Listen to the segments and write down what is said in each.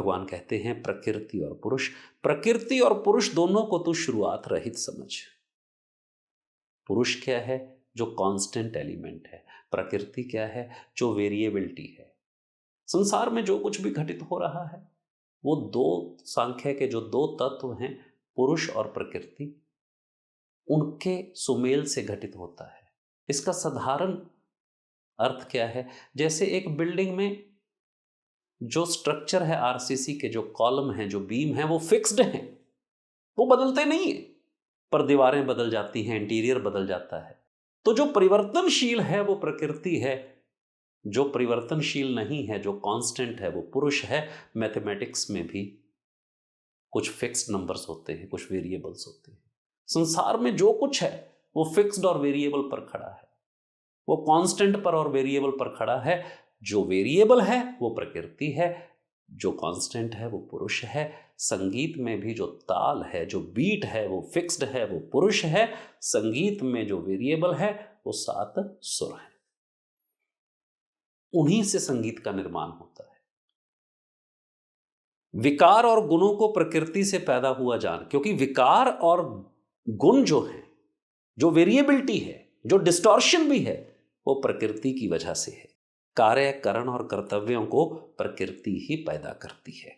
भगवान कहते हैं प्रकृति और पुरुष, प्रकृति और पुरुष दोनों को तू शुरुआत रहित समझ। पुरुष क्या है? जो कांस्टेंट एलिमेंट है। प्रकृति क्या है? जो वेरिएबिलिटी है। संसार में जो कुछ भी घटित हो रहा है वो दो सांख्य के जो दो तत्व हैं, पुरुष और प्रकृति, उनके सुमेल से घटित होता है। इसका साधारण अर्थ क्या है? जैसे एक बिल्डिंग में जो स्ट्रक्चर है, आरसीसी के जो कॉलम हैं, जो बीम हैं, वो फिक्स्ड हैं, वो बदलते नहीं है, पर दीवारें बदल जाती हैं, इंटीरियर बदल जाता है। तो जो परिवर्तनशील है वो प्रकृति है, जो परिवर्तनशील नहीं है, जो कांस्टेंट है, वो पुरुष है। मैथमेटिक्स में भी कुछ फिक्स्ड नंबर्स होते हैं, कुछ वेरिएबल्स होते हैं। संसार में जो कुछ है वो फिक्स्ड और वेरिएबल पर खड़ा है, वो कांस्टेंट पर और वेरिएबल पर खड़ा है। जो वेरिएबल है वो प्रकृति है, जो कांस्टेंट है वो पुरुष है। संगीत में भी जो ताल है, जो बीट है, वो फिक्स्ड है, वो पुरुष है। संगीत में जो वेरिएबल है वो 7 सुर है। उन्हीं से संगीत का निर्माण होता है। विकार और गुणों को प्रकृति से पैदा हुआ जान, क्योंकि विकार और गुण जो है, जो वेरिएबिलिटी है, जो डिस्टॉर्शन भी है, वो प्रकृति की वजह से है। कार्य, करण और कर्तव्यों को प्रकृति ही पैदा करती है।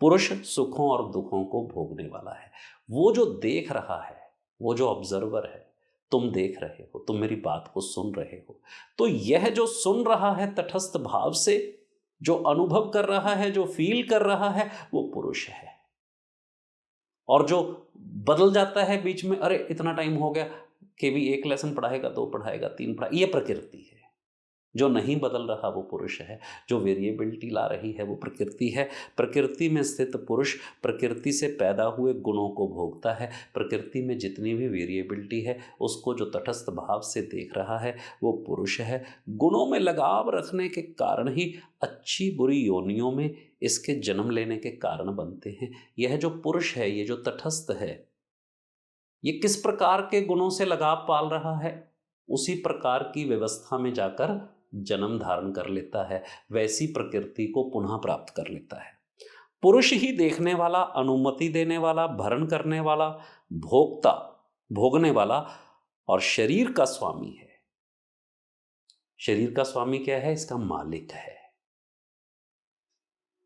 पुरुष सुखों और दुखों को भोगने वाला है। वो जो देख रहा है, वो जो ऑब्जर्वर है, तुम देख रहे हो, तुम मेरी बात को सुन रहे हो, तो यह जो सुन रहा है तटस्थ भाव से, जो अनुभव कर रहा है, जो फील कर रहा है, वो पुरुष है। और जो बदल जाता है बीच में, अरे इतना टाइम हो गया, केवल 1 लेसन पढ़ाएगा, 2 पढ़ाएगा, 3 पढ़ाएगा, ये प्रकृति है। जो नहीं बदल रहा वो पुरुष है। जो वेरिएबिलिटी ला रही है वो प्रकृति है। प्रकृति में स्थित पुरुष प्रकृति से पैदा हुए गुणों को भोगता है। प्रकृति में जितनी भी वेरिएबिलिटी है उसको जो तटस्थ भाव से देख रहा है वो पुरुष है। गुणों में लगाव रखने के कारण ही अच्छी बुरी योनियों में इसके जन्म लेने के कारण बनते हैं। यह जो पुरुष है, ये जो तटस्थ है, ये किस प्रकार के गुणों से लगाव पाल रहा है? उसी प्रकार की व्यवस्था में जाकर जन्म धारण कर लेता है, वैसी प्रकृति को पुनः प्राप्त कर लेता है। पुरुष ही देखने वाला, अनुमति देने वाला, भरण करने वाला, भोक्ता, भोगने वाला और शरीर का स्वामी है। शरीर का स्वामी क्या है? इसका मालिक है।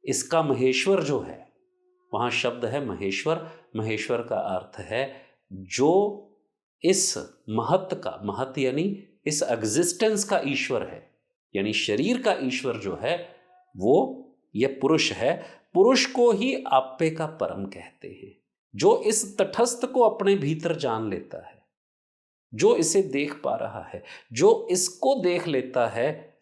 इसका महेश्वर जो है, वहां शब्द है महेश्वर। महेश्वर का अर्थ है जो इस महत का, महत यानी इस एग्जिस्टेंस का ईश्वर है, यानी शरीर का ईश्वर जो है वो यह पुरुष है। पुरुष को ही आपे का परम कहते हैं। जो इस तटस्थ को अपने भीतर जान लेता है, जो इसे देख पा रहा है, जो इसको देख लेता है,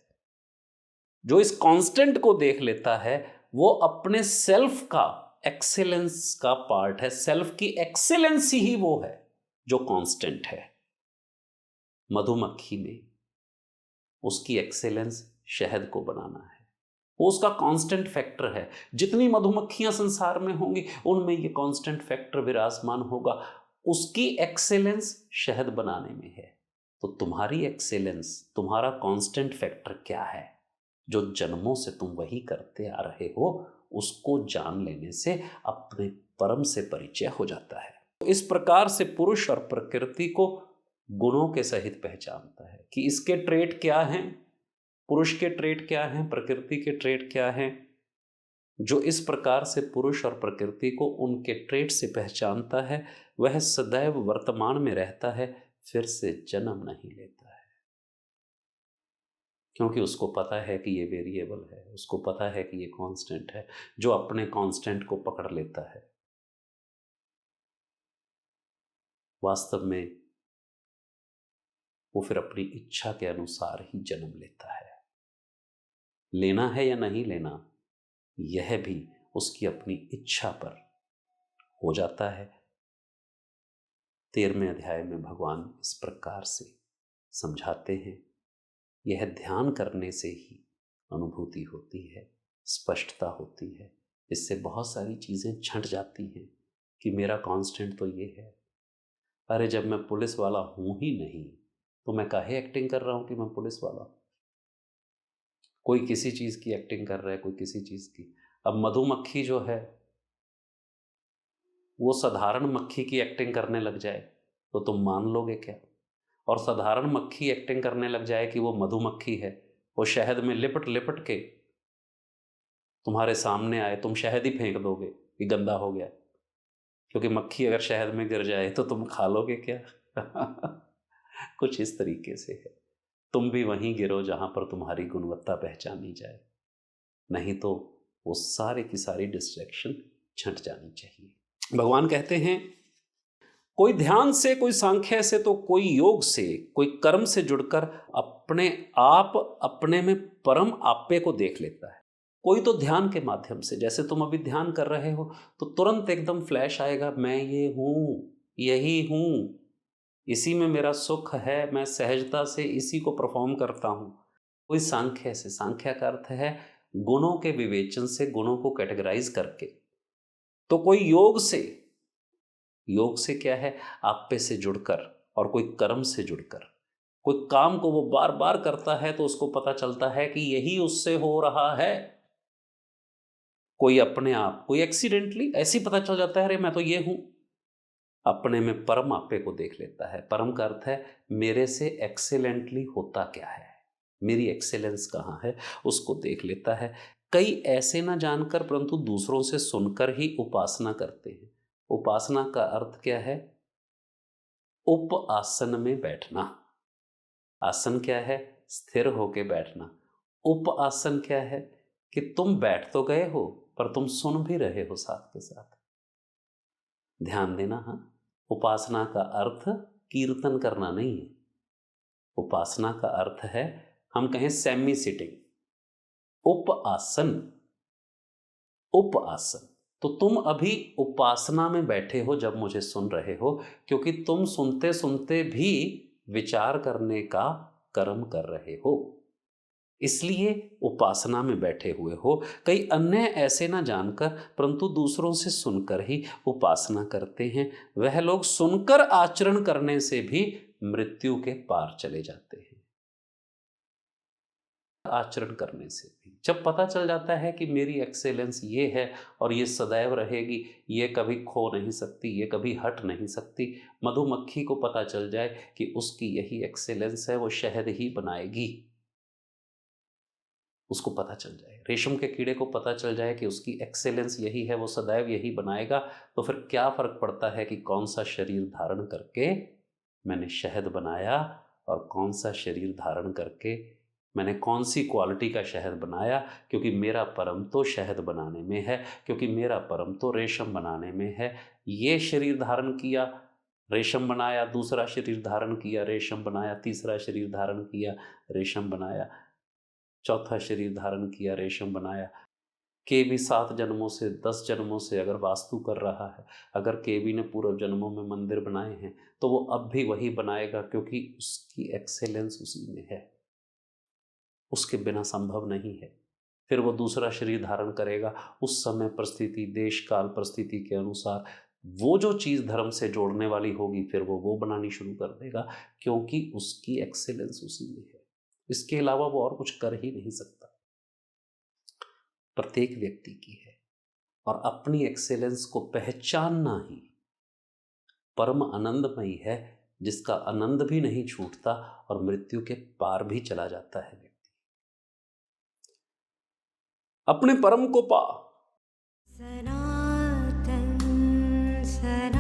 जो इस कांस्टेंट को देख लेता है, वो अपने सेल्फ का एक्सेलेंस का पार्ट है। सेल्फ की एक्सेलेंस ही वो है जो कांस्टेंट है। मधुमक्खी में उसकी एक्सेलेंस शहद को बनाना है, वो उसका कांस्टेंट फैक्टर है। जितनी मधुमक्खियां संसार में होंगी उनमें ये कांस्टेंट फैक्टर विराजमान होगा। उसकी एक्सेलेंस शहद बनाने में है। तो तुम्हारी एक्सेलेंस, तुम्हारा कांस्टेंट फैक्टर क्या है? जो जन्मों से तुम वही करते आ रहे हो, उसको जान लेने से अपने परम से परिचय हो जाता है। तो इस प्रकार से पुरुष और प्रकृति को गुणों के सहित पहचानता है कि इसके ट्रेट क्या हैं, पुरुष के ट्रेट क्या हैं, प्रकृति के ट्रेट क्या हैं। जो इस प्रकार से पुरुष और प्रकृति को उनके ट्रेट से पहचानता है, वह सदैव वर्तमान में रहता है, फिर से जन्म नहीं लेता है, क्योंकि उसको पता है कि ये वेरिएबल है, उसको पता है कि ये कांस्टेंट है। जो अपने कांस्टेंट को पकड़ लेता है, वास्तव में वो फिर अपनी इच्छा के अनुसार ही जन्म लेता है। लेना है या नहीं लेना, यह भी उसकी अपनी इच्छा पर हो जाता है। 13वें अध्याय में भगवान इस प्रकार से समझाते हैं। यह ध्यान करने से ही अनुभूति होती है, स्पष्टता होती है। इससे बहुत सारी चीज़ें छंट जाती हैं कि मेरा कांस्टेंट तो ये है। अरे जब मैं पुलिस वाला हूँ ही नहीं तो मैं काहे एक्टिंग कर रहा हूँ कि मैं पुलिस वाला हूँ। कोई किसी चीज़ की एक्टिंग कर रहा है, कोई किसी चीज़ की। अब मधुमक्खी जो है वो साधारण मक्खी की एक्टिंग करने लग जाए तो तुम मान लोगे क्या? और साधारण मक्खी एक्टिंग करने लग जाए कि वो मधुमक्खी है, वो शहद में लिपट लिपट के तुम्हारे सामने आए, तुम शहद ही फेंक दोगे कि गंदा हो गया, क्योंकि मक्खी अगर शहद में गिर जाए तो तुम खा लोगे क्या? कुछ इस तरीके से है। तुम भी वहीं गिरो जहां पर तुम्हारी गुणवत्ता पहचानी जाए, नहीं तो वो सारे की सारी डिस्ट्रैक्शन छंट जानी चाहिए। भगवान कहते हैं कोई ध्यान से, कोई सांख्य से, तो कोई योग से, कोई कर्म से जुड़कर अपने आप, अपने में परम आपे को देख लेता है। कोई तो ध्यान के माध्यम से, जैसे तुम अभी ध्यान कर रहे हो तो तुरंत एकदम फ्लैश आएगा, मैं ये हूं, यही हूं, इसी में मेरा सुख है, मैं सहजता से इसी को परफॉर्म करता हूं। कोई सांख्य से, सांख्य का अर्थ है गुणों के विवेचन से, गुणों को कैटेगराइज करके। तो कोई योग से, योग से क्या है, आपे से जुड़कर, और कोई कर्म से जुड़कर, कोई काम को वो बार बार करता है तो उसको पता चलता है कि यही उससे हो रहा है। कोई अपने आप, कोई एक्सीडेंटली ऐसी पता चल जाता है, अरे मैं तो ये हूं। अपने में परम आपे को देख लेता है। परम का अर्थ है मेरे से एक्सेलेंटली होता क्या है, मेरी एक्सेलेंस कहाँ है, उसको देख लेता है। कई ऐसे ना जानकर परंतु दूसरों से सुनकर ही उपासना करते हैं। उपासना का अर्थ क्या है? उप आसन में बैठना। आसन क्या है? स्थिर होके बैठना। उप आसन क्या है? कि तुम बैठ तो गए हो पर तुम सुन भी रहे हो साथ के साथ। ध्यान देना। हाँ, उपासना का अर्थ कीर्तन करना नहीं है। उपासना का अर्थ है, हम कहें सेमी सिटिंग, उप आसन। उप आसन, तो तुम अभी उपासना में बैठे हो जब मुझे सुन रहे हो, क्योंकि तुम सुनते सुनते भी विचार करने का कर्म कर रहे हो, इसलिए उपासना में बैठे हुए हो। कई अन्य ऐसे ना जानकर परंतु दूसरों से सुनकर ही उपासना करते हैं। वह लोग सुनकर आचरण करने से भी मृत्यु के पार चले जाते हैं। आचरण करने से भी जब पता चल जाता है कि मेरी एक्सेलेंस ये है और ये सदैव रहेगी, ये कभी खो नहीं सकती, ये कभी हट नहीं सकती। मधुमक्खी को पता चल जाए कि उसकी यही एक्सेलेंस है, वो शहद ही बनाएगी, उसको पता चल जाए। रेशम के कीड़े को पता चल जाए कि उसकी एक्सेलेंस यही है, वो सदैव यही बनाएगा, तो फिर क्या फर्क पड़ता है कि कौन सा शरीर धारण करके मैंने शहद बनाया और कौन सा शरीर धारण करके मैंने कौन सी क्वालिटी का शहद बनाया। क्योंकि मेरा परम तो शहद बनाने में है, क्योंकि मेरा परम तो रेशम बनाने में है। ये शरीर धारण किया, रेशम बनाया, दूसरा शरीर धारण किया, रेशम बनाया, तीसरा शरीर धारण किया, रेशम बनाया, चौथा शरीर धारण किया, रेशम बनाया। के भी 7 जन्मों से, 10 जन्मों से अगर वास्तु कर रहा है, अगर केवी ने पूर्व जन्मों में मंदिर बनाए हैं, तो वो अब भी वही बनाएगा, क्योंकि उसकी एक्सेलेंस उसी में है, उसके बिना संभव नहीं है। फिर वो दूसरा शरीर धारण करेगा, उस समय परिस्थिति, देश काल परिस्थिति के अनुसार वो जो चीज़ धर्म से जोड़ने वाली होगी, फिर वो बनानी शुरू कर देगा, क्योंकि उसकी एक्सेलेंस उसी में है। इसके अलावा वो और कुछ कर ही नहीं सकता। प्रत्येक व्यक्ति की है, और अपनी एक्सेलेंस को पहचानना ही परम आनंदमयी है, जिसका आनंद भी नहीं छूटता और मृत्यु के पार भी चला जाता है व्यक्ति। अपने परम को पा। सनातन सनातन।